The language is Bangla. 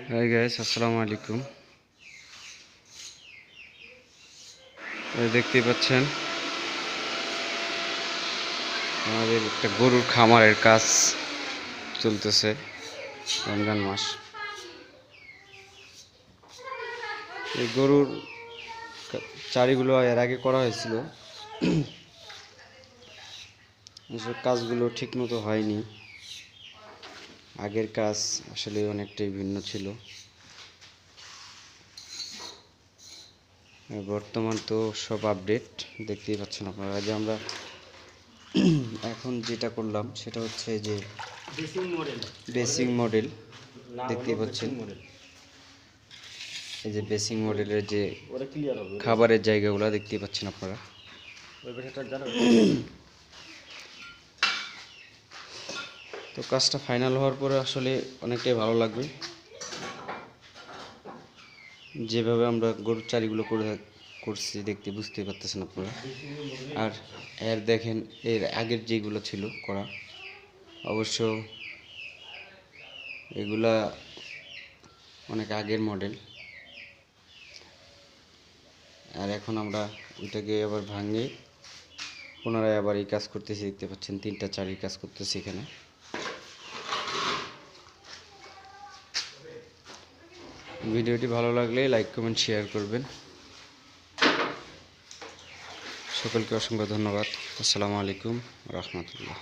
হাই গাইস, আসসালামু আলাইকুম। দেখতেই পাচ্ছেন আমাদের একটা গরুর খামারের কাজ চলতেছে। রমজান মাস, এই গরুর চারিগুলো এর আগে করা হয়েছিল, এসব কাজগুলো ঠিক মতো হয়নি। আগের কাজ আসলে অনেকটাই ভিন্ন ছিল। বর্তমান তো সব আপডেট দেখতেই পাচ্ছেন আপনারা। যে আমরা এখন যেটা করলাম সেটা হচ্ছে যে বেসিং মডেল দেখতেই পাচ্ছেন। এই যে বেসিং মডেলের যে খাবারের জায়গাগুলো দেখতেই পাচ্ছেন আপনারা। তো কাজটা ফাইনাল হওয়ার পরে আসলে অনেকটাই ভালো লাগবে। যেভাবে আমরা গরুর চারিগুলো করছি দেখতে বুঝতে পারতেছেন আপনারা। আর এর দেখেন এর আগের যেগুলো ছিল করা, অবশ্য এগুলা অনেক আগের মডেল। আর এখন আমরা ওইটাকে আবার ভাঙে পুনরায় আবার এই কাজ করতেছি। দেখতে পাচ্ছেন 3টা চারির কাজ করতেছি এখানে। ভিডিওটি ভালো লাগলে লাইক কমেন্ট শেয়ার করবেন। সকলকে অসংখ্য ধন্যবাদ। আসসালামু আলাইকুম রহমতুল্লাহ।